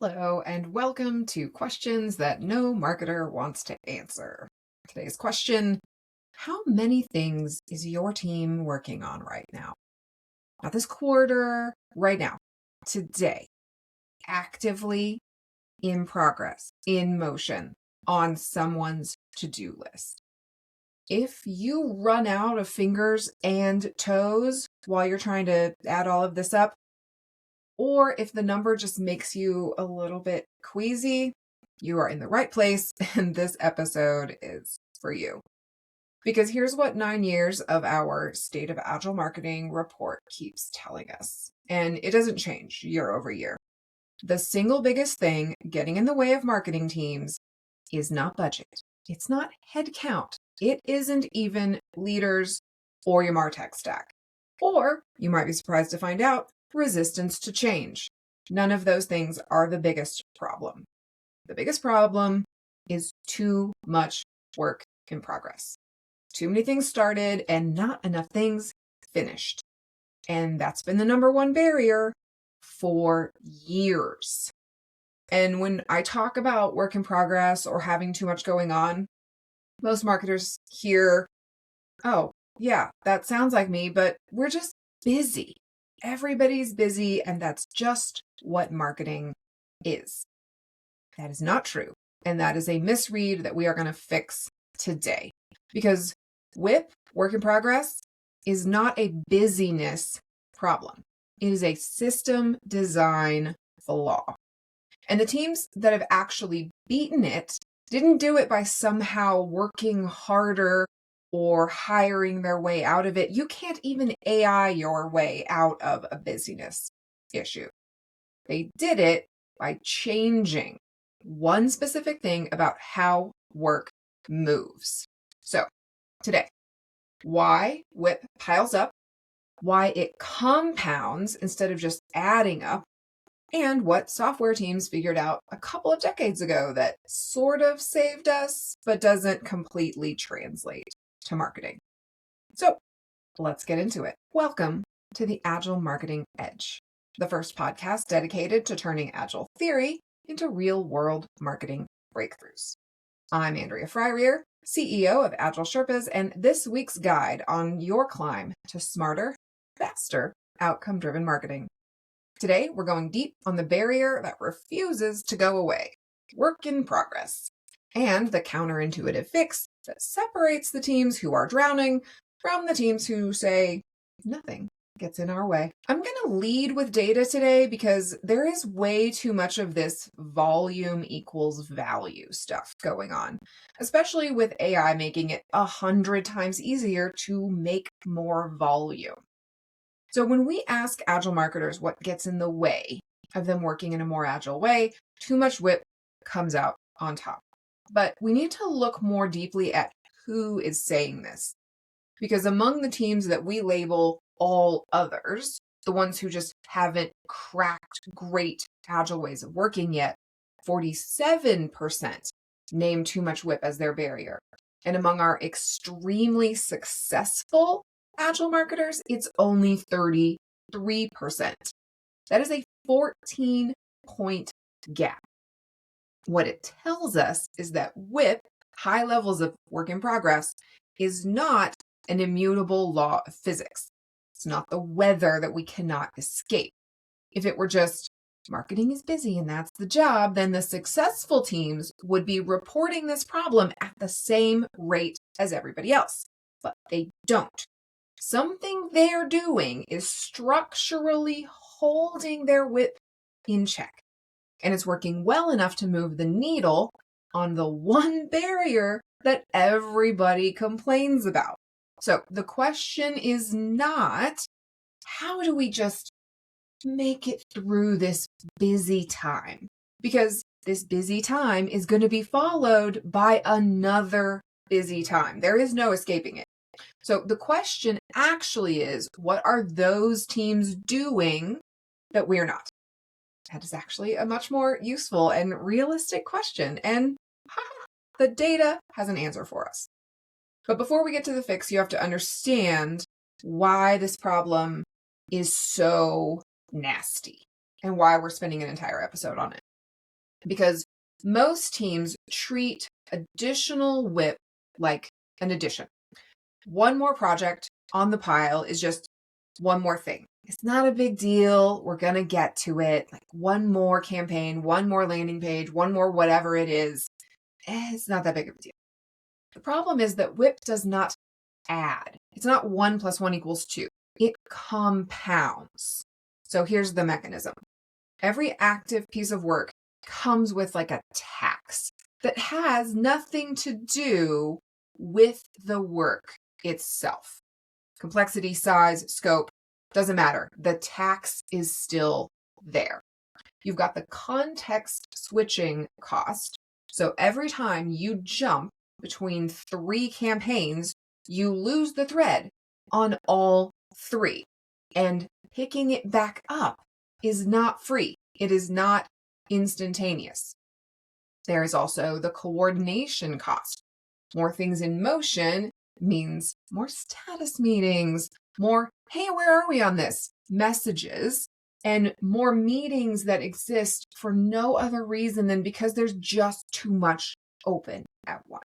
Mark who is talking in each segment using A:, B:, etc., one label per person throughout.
A: Hello, and welcome to Questions That No Marketer Wants to Answer. Today's question: how many things is your team working on right now? Not this quarter, right now, today, actively in progress, in motion, on someone's to-do list. If you run out of fingers and toes while you're trying to add all of this up, or if the number just makes you a little bit queasy, you are in the right place, and this episode is for you. Because here's what 9 years of our State of Agile Marketing report keeps telling us, and it doesn't change year over year. The single biggest thing getting in the way of marketing teams is not budget. It's not headcount. It isn't even leaders or your MarTech stack. Or, you might be surprised to find out, resistance to change. None of those things are the biggest problem. The biggest problem is too much work in progress. Too many things started and not enough things finished. And that's been the number one barrier for years. And when I talk about work in progress or having too much going on, most marketers hear, oh, yeah, that sounds like me, but we're just busy. Everybody's busy, and that's just what marketing is. That is not true. And that is a misread that we are going to fix today. Because WIP, work in progress, is not a busyness problem. It is a system design flaw. And the teams that have actually beaten it didn't do it by somehow working harder or hiring their way out of it. You can't even AI your way out of a busyness issue. They did it by changing one specific thing about how work moves. So today, why WIP piles up, why it compounds instead of just adding up, and what software teams figured out a couple of decades ago that sort of saved us, but doesn't completely translate to marketing. So let's get into it. Welcome to the Agile Marketing Edge, the first podcast dedicated to turning Agile theory into real-world marketing breakthroughs. I'm Andrea Fryrear, CEO of Agile Sherpas, and this week's guide on your climb to smarter, faster, outcome-driven marketing. Today, we're going deep on the barrier that refuses to go away, work in progress, and the counterintuitive fix that separates the teams who are drowning from the teams who say, nothing gets in our way. I'm going to lead with data today because there is way too much of this volume equals value stuff going on, especially with AI making it 100 times easier to make more volume. So when we ask Agile marketers what gets in the way of them working in a more agile way, too much WIP comes out on top. But we need to look more deeply at who is saying this. Because among the teams that we label all others, the ones who just haven't cracked great agile ways of working yet, 47% name too much WIP as their barrier. And among our extremely successful Agile marketers, it's only 33%. That is a 14-point gap. What it tells us is that WIP, high levels of work in progress, is not an immutable law of physics. It's not the weather that we cannot escape. If it were just marketing is busy and that's the job, then the successful teams would be reporting this problem at the same rate as everybody else. But they don't. Something they're doing is structurally holding their WIP in check. And it's working well enough to move the needle on the one barrier that everybody complains about. So the question is not, how do we just make it through this busy time? Because this busy time is going to be followed by another busy time. There is no escaping it. So the question actually is, what are those teams doing that we're not? That is actually a much more useful and realistic question. And the data has an answer for us. But before we get to the fix, you have to understand why this problem is so nasty and why we're spending an entire episode on it. because most teams treat additional WIP like an addition. One more project on the pile is just one more thing. It's not a big deal. We're going to get to it. Like one more campaign, one more landing page, one more whatever it is. It's not that big of a deal. The problem is that WIP does not add. It's not 1 + 1 = 2. It compounds. So here's the mechanism. Every active piece of work comes with like a tax that has nothing to do with the work itself. Complexity, size, scope, doesn't matter. The tax is still there. You've got the context switching cost. So every time you jump between 3 campaigns, you lose the thread on all 3. And picking it back up is not free. It is not instantaneous. There is also the coordination cost. More things in motion means more status meetings, more, hey, where are we on this? Messages, and more meetings that exist for no other reason than because there's just too much open at once.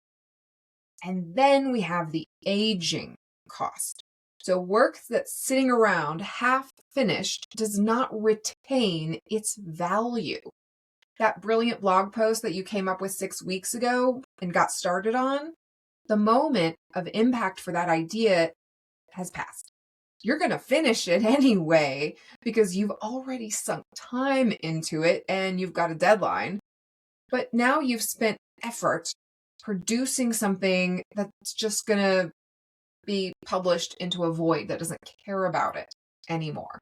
A: And then we have the aging cost. So work that's sitting around half finished does not retain its value. That brilliant blog post that you came up with 6 weeks ago and got started on, the moment of impact for that idea has passed. You're going to finish it anyway because you've already sunk time into it and you've got a deadline. But now you've spent effort producing something that's just going to be published into a void that doesn't care about it anymore.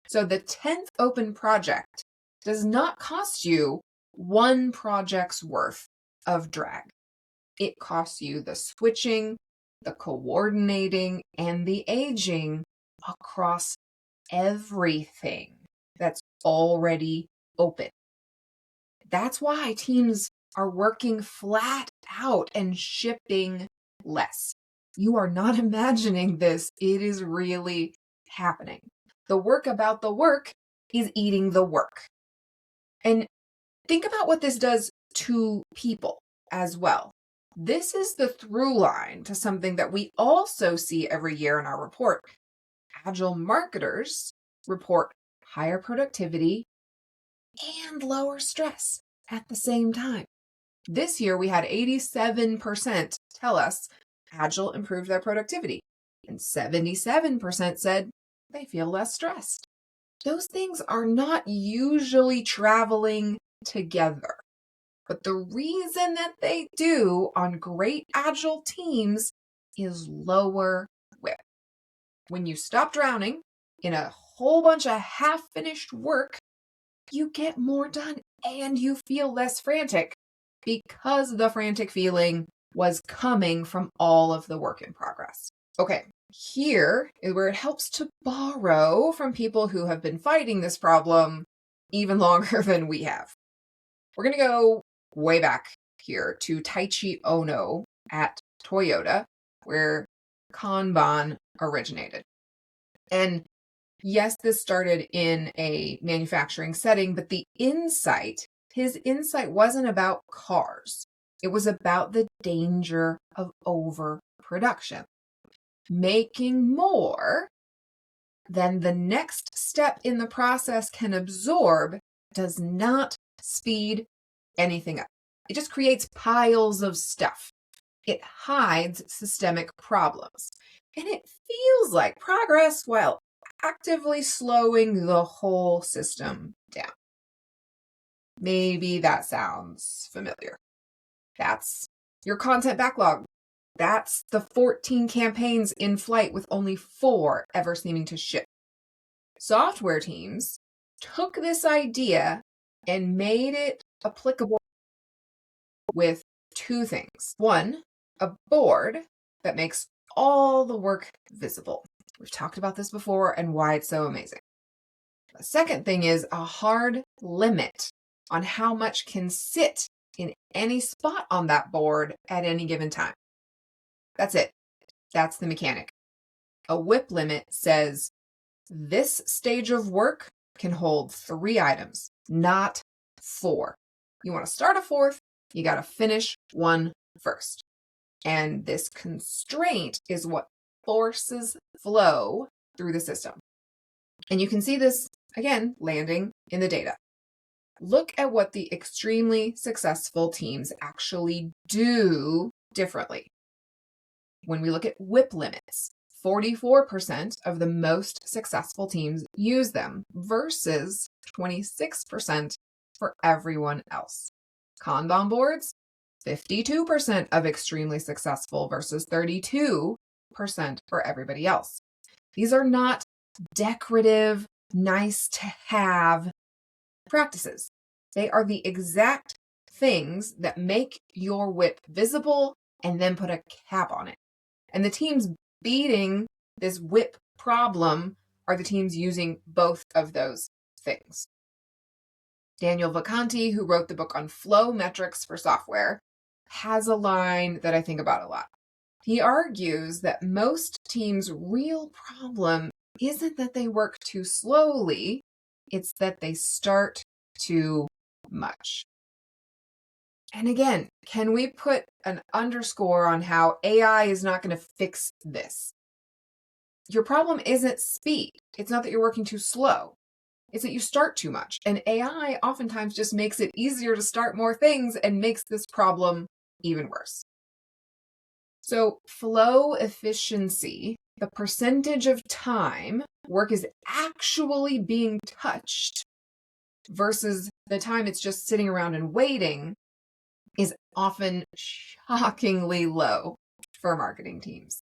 A: So the 10th open project does not cost you 1 project's worth of drag. It costs you the switching, the coordinating, and the aging across everything that's already open. That's why teams are working flat out and shipping less. You are not imagining this. It is really happening. The work about the work is eating the work. And think about what this does to people as well. This is the through line to something that we also see every year in our report. Agile marketers report higher productivity and lower stress at the same time. This year, we had 87% tell us Agile improved their productivity, and 77% said they feel less stressed. Those things are not usually traveling together. But the reason that they do on great Agile teams is lower WIP. When you stop drowning in a whole bunch of half-finished work, you get more done and you feel less frantic because the frantic feeling was coming from all of the work in progress. Okay, here is where it helps to borrow from people who have been fighting this problem even longer than we have. We're going to go way back here to Taichi Ono at Toyota, where Kanban originated. And yes, this started in a manufacturing setting, but his insight wasn't about cars. It was about the danger of overproduction. Making more than the next step in the process can absorb does not speed anything up. It just creates piles of stuff. It hides systemic problems. And it feels like progress while actively slowing the whole system down. Maybe that sounds familiar. That's your content backlog. That's the 14 campaigns in flight with only 4 ever seeming to ship. Software teams took this idea and made it applicable with 2 things. 1, a board that makes all the work visible. We've talked about this before and why it's so amazing. The second thing is a hard limit on how much can sit in any spot on that board at any given time. That's it. That's the mechanic. A WIP limit says this stage of work can hold 3 items, not 4. You want to start a fourth, you got to finish one first. And this constraint is what forces flow through the system. And you can see this, again, landing in the data. Look at what the extremely successful teams actually do differently. When we look at WIP limits, 44% of the most successful teams use them versus 26% for everyone else. Kanban boards, 52% of extremely successful versus 32% for everybody else. These are not decorative, nice to have practices. They are the exact things that make your WIP visible and then put a cap on it. And the teams beating this WIP problem are the teams using both of those things. Daniel Vacanti, who wrote the book on flow metrics for software, has a line that I think about a lot. He argues that most teams' real problem isn't that they work too slowly, it's that they start too much. And again, can we put an underscore on how AI is not going to fix this? Your problem isn't speed. It's not that you're working too slow. It's that you start too much. And AI oftentimes just makes it easier to start more things and makes this problem even worse. So flow efficiency, the percentage of time work is actually being touched versus the time it's just sitting around and waiting, is often shockingly low for marketing teams.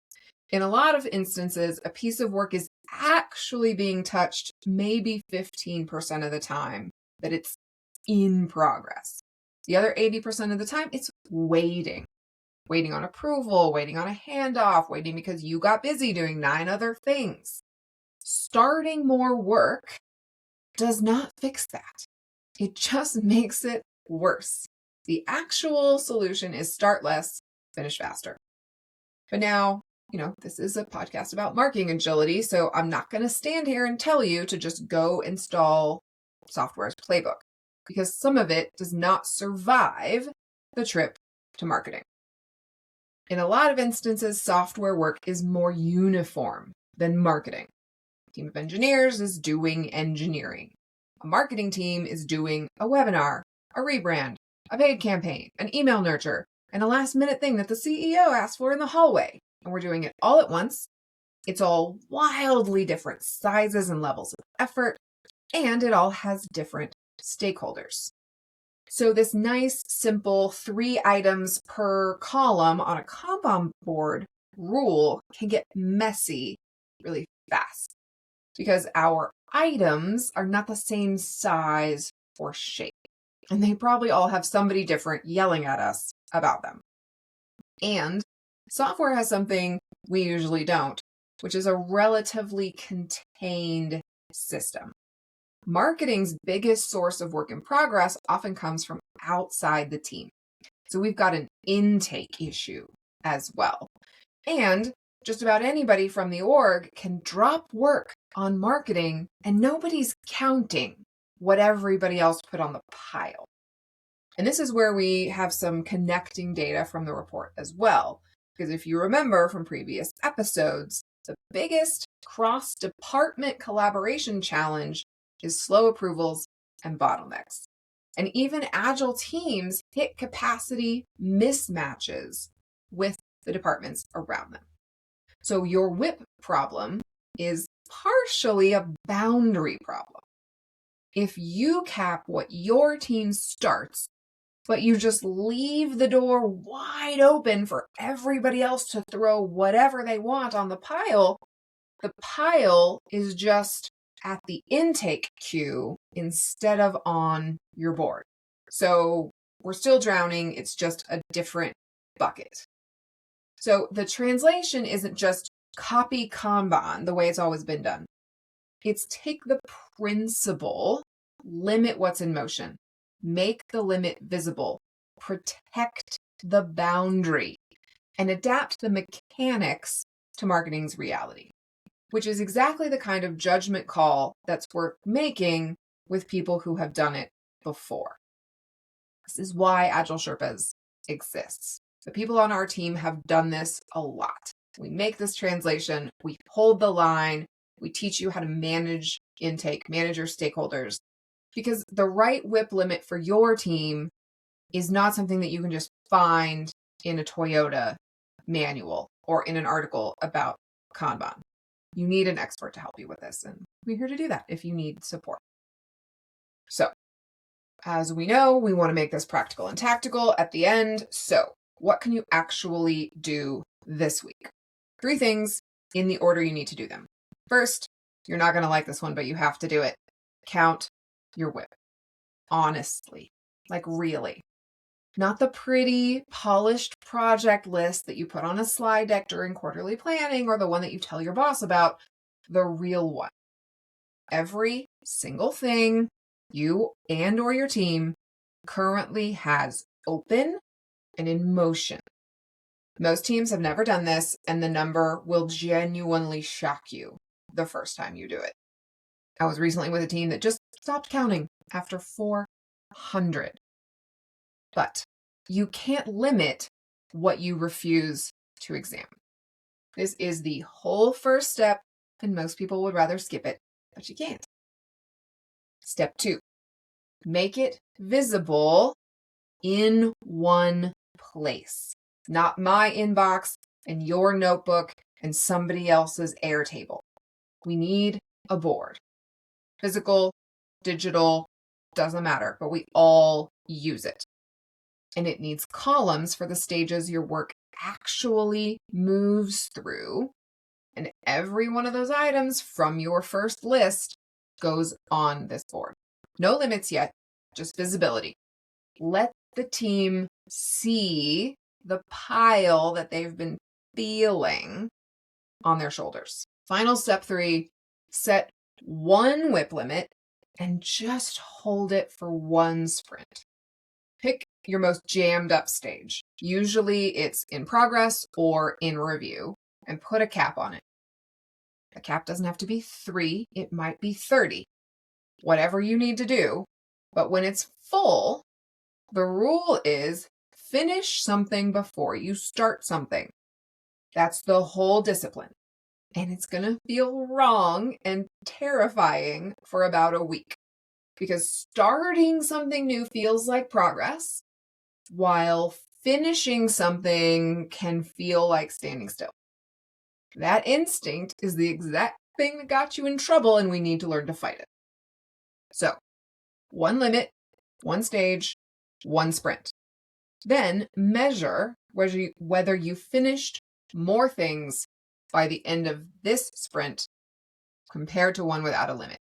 A: In a lot of instances, a piece of work is actually being touched maybe 15% of the time that it's in progress. The other 80% of the time, it's waiting on approval, waiting on a handoff, waiting because you got busy doing 9 other things. Starting more work does not fix that. It just makes it worse. The actual solution is start less, finish faster. But now, this is a podcast about marketing agility, so I'm not going to stand here and tell you to just go install software's playbook, because some of it does not survive the trip to marketing. In a lot of instances, software work is more uniform than marketing. A team of engineers is doing engineering. A marketing team is doing a webinar, a rebrand, a paid campaign, an email nurture, and a last-minute thing that the CEO asked for in the hallway. And we're doing it all at once. It's all wildly different sizes and levels of effort, and it all has different stakeholders. So this nice, simple 3 items per column on a Kanban board rule can get messy really fast because our items are not the same size or shape. And they probably all have somebody different yelling at us about them. And software has something we usually don't, which is a relatively contained system. Marketing's biggest source of work in progress often comes from outside the team. So we've got an intake issue as well. And just about anybody from the org can drop work on marketing and nobody's counting what everybody else put on the pile. And this is where we have some connecting data from the report as well. Because if you remember from previous episodes, the biggest cross-department collaboration challenge is slow approvals and bottlenecks. And even agile teams hit capacity mismatches with the departments around them. So your WIP problem is partially a boundary problem. If you cap what your team starts, but you just leave the door wide open for everybody else to throw whatever they want on the pile is just at the intake queue instead of on your board. So we're still drowning, it's just a different bucket. So the translation isn't just copy Kanban the way it's always been done. It's take the principle, limit what's in motion, make the limit visible, protect the boundary, and adapt the mechanics to marketing's reality, which is exactly the kind of judgment call that's worth making with people who have done it before. This is why Agile Sherpas exists. The people on our team have done this a lot. We make this translation, we hold the line, we teach you how to manage intake, manage your stakeholders, because the right WIP limit for your team is not something that you can just find in a Toyota manual or in an article about Kanban. You need an expert to help you with this, and we're here to do that if you need support. So, as we know, we want to make this practical and tactical at the end. So, what can you actually do this week? 3 things in the order you need to do them. First, you're not going to like this one, but you have to do it. Count your WIP. Honestly, like really. Not the pretty, polished project list that you put on a slide deck during quarterly planning or the one that you tell your boss about, the real one. Every single thing you and or your team currently has open and in motion. Most teams have never done this, and the number will genuinely shock you the first time you do it. I was recently with a team that just stopped counting after 400. But you can't limit what you refuse to examine. This is the whole first step, and most people would rather skip it, but you can't. Step 2, make it visible in one place, not my inbox and your notebook and somebody else's Airtable. We need a board. Physical, digital, doesn't matter, but we all use it. And it needs columns for the stages your work actually moves through. And every one of those items from your first list goes on this board. No limits yet, just visibility. Let the team see the pile that they've been feeling on their shoulders. Final step 3, set one WIP limit and just hold it for one sprint. Pick your most jammed up stage. Usually it's in progress or in review, and put a cap on it. The cap doesn't have to be 3, it might be 30. Whatever you need to do. But when it's full, the rule is finish something before you start something. That's the whole discipline. And it's going to feel wrong and terrifying for about a week, because starting something new feels like progress, while finishing something can feel like standing still. That instinct is the exact thing that got you in trouble, and we need to learn to fight it. So, one limit, one stage, one sprint. Then measure whether you finished more things by the end of this sprint compared to one without a limit.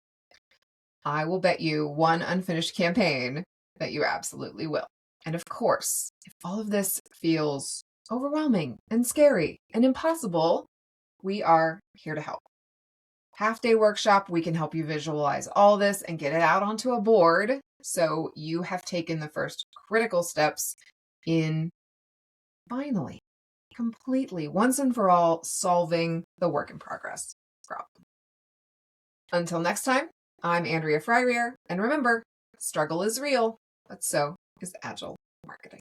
A: I will bet you one unfinished campaign that you absolutely will. And of course, if all of this feels overwhelming and scary and impossible, we are here to help. Half-day workshop, we can help you visualize all this and get it out onto a board so you have taken the first critical steps in finally, completely, once and for all, solving the work in progress problem. Until next time, I'm Andrea Fryrear, and remember, struggle is real, but so is Agile Marketing.